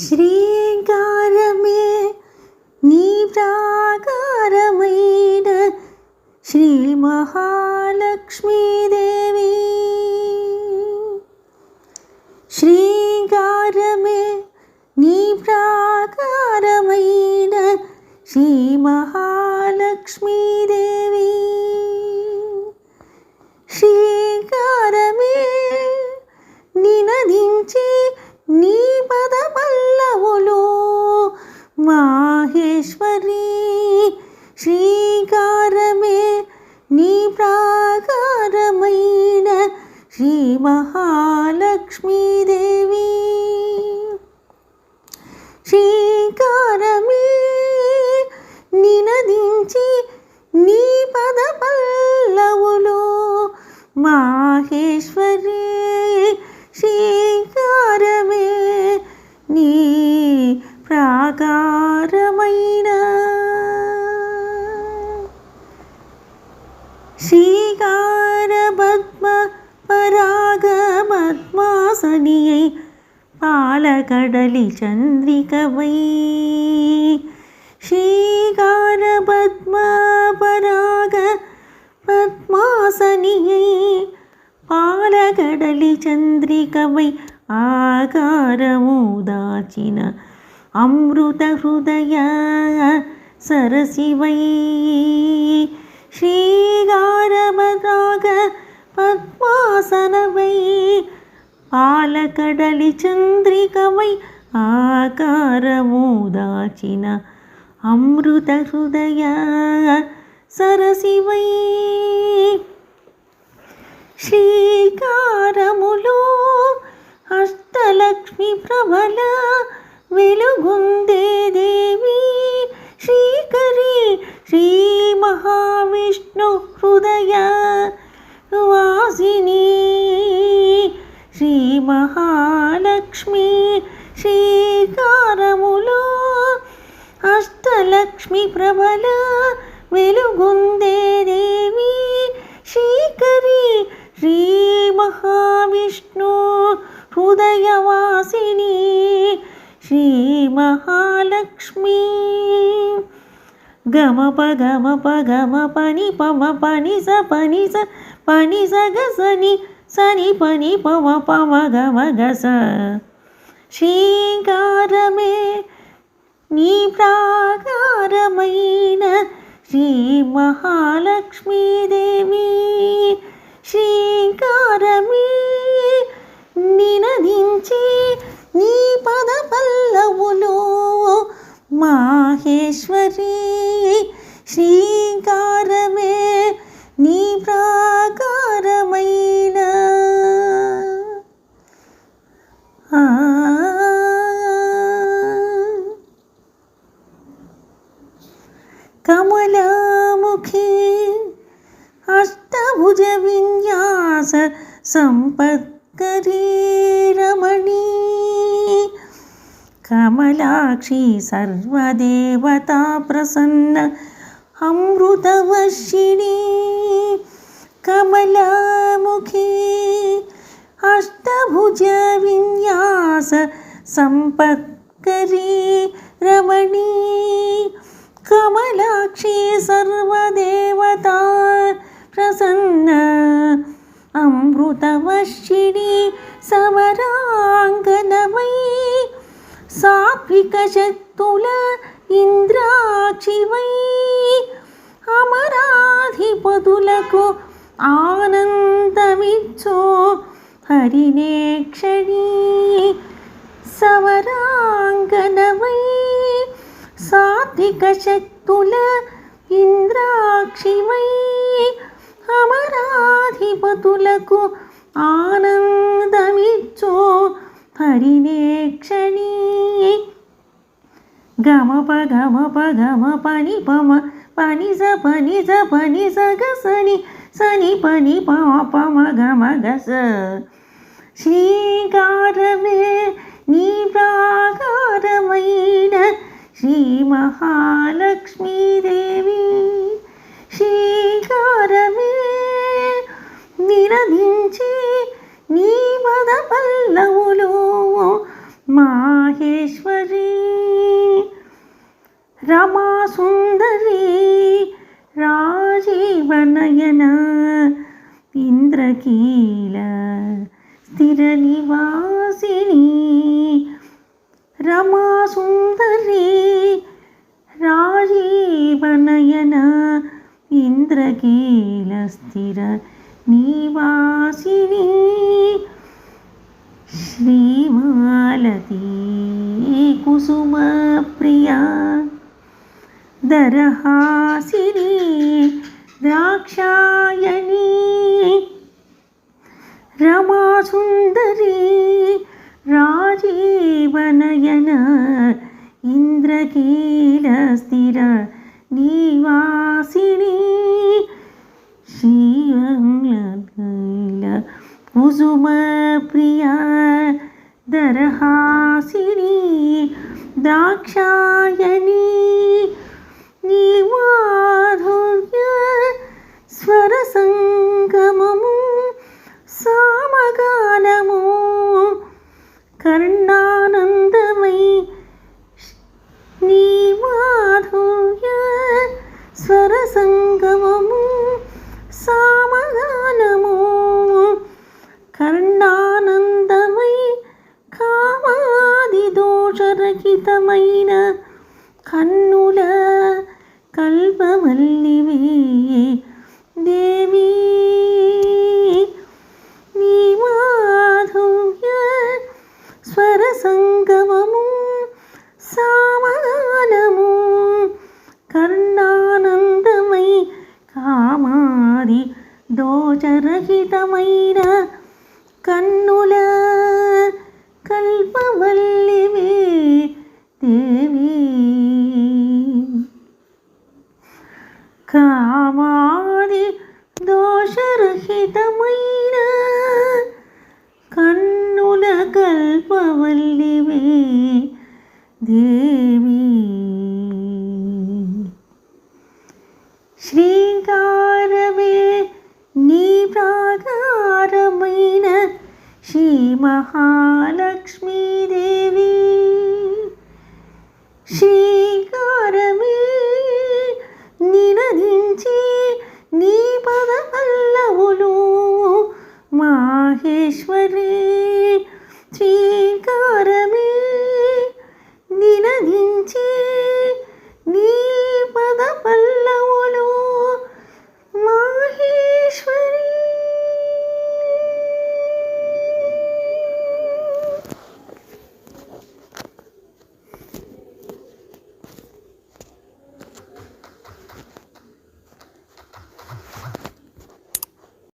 శ్రీకారమే నీ ప్రాకారమైన శ్రీ మహాలక్ష్మీదేవి. శ్రీకారమే నీ ప్రాకారమైన శ్రీ మహాలక్ష్మీదేవి. శ్రీకారమే నినదించి నీ పద పల్లవులో మాహేశ్వరి. శ్రీకారమే నీ ప్రాకారమైన శ్రీ మహాలక్ష్మీదేవి. శ్రీకారమే నినదించి నీ పద పల్లవులో మాహేశ్వరి. శ్రీకారమే నీ ప్రాకారమైన శ్రీకార పద్మ పరాగ పద్మాసనియై పాలకడలి చంద్రికవై. శ్రీకార పద్మ పరాగ పద్మాసనియై పాలకడలి చంద్రికవై ఆకారము దాచిన అమృత హృదయ సరసివై. శ్రీకార పరాగ పద్మాసనవై పాలకడలి చంద్రికవై ఆకారము దాచిన అమృత హృదయ సరసివై. శ్రీకారములో అష్టలక్ష్మి ప్రభల వెలుగుందే దేవి. శ్రీకరి శ్రీ మహావిష్ణు హృదయ వాసిని. శ్రీ మహాలక్ష్మి శ్రీకారములో అష్టలక్ష్మి ప్రభల వెలుగుందే దేవి. శ్రీకరి శ్రీ మహావిష్ణు హృదయవాసిని. శ్రీ మహాలక్ష్మి. గమప గమప గమ పని పమ పని స పని స పని స గ సని సని పని పమ పమ గమ గస. శ్రీకారమే నీ ప్రాకారమైన శ్రీ మహాలక్ష్మీదేవి. శ్రీకారమే నినదించి నీ పద పల్లవులో మాహేశ్వరి. శ్రీకారమే నీ ప్రాకారమైన కమలాముఖి అష్టభుజ విన్యాస సంపత్కరీ రమణీ. కమలాక్షి సర్వదేవతా ప్రసన్న అమృతవర్షిణి. కమలాముఖి అష్టభుజ విన్యాస సంపత్కరీ రమణీ. కమలాక్షి సర్వదేవతా ప్రసన్న అమృతవర్షిణి. సమరాంగనమై సాత్విక శక్తుల ఇంద్రాక్షివై అమరాధిపతులకు ఆనందమిచ్చో హరినేక్షణి. సమరాంగనమై సాత్విక శక్తుల ఇంద్రాక్షివై అమరాధిపతులకు ఆనందమిచ్చో హరినేక్షణి. గమప గమప గమ పని పమ పని స పని స పని స గ సని సని పని పమ పమ గమ గస. శ్రీకారమే నీ ప్రాకారమైన శ్రీ మహాలక్ష్మీదేవి. శ్రీకారమే నినదించి నీ పద పల్లవులో మాహేశ్వరి. ఇంద్రకీల స్థిర నివాసిని రమాసుందరి రాజీవనయన ఇంద్రకీల స్థిర నివాసిని శ్రీమాలతీ కుసుమ ప్రియా దరహాసిని ద్రాక్షాయణి రమాసుందరి రాజీవనయన ఇంద్రకీల స్థిర నివాసిని శ్రీమంగళ కుసుమ ప్రియా దరహాసిని ద్రాక్షాయణి నీ మాధుర్య స్వర సంగమము సామగానము కర్ణానందమై నీ మాధుర్య స్వర సంగమము సామగానము కర్ణానందమై కామాది దోషరహితమైన కన్నుల కల్పవల్లివే దేవి నీ మాధుర్య స్వర సంగమము సామగానము కర్ణానందమై కామాది దోషరహితమైన కన్నుల కల్పవల్లివే దేవి కామాది దోషరహితమైన కన్నుల కల్పవల్లివే దేవి శ్రీకారమే నీ ప్రాకారమైన శ్రీ మహాలక్ష్మీదేవి శ్రీకారమే నినదించి నీ పద పల్లవులు మాహేశ్వరి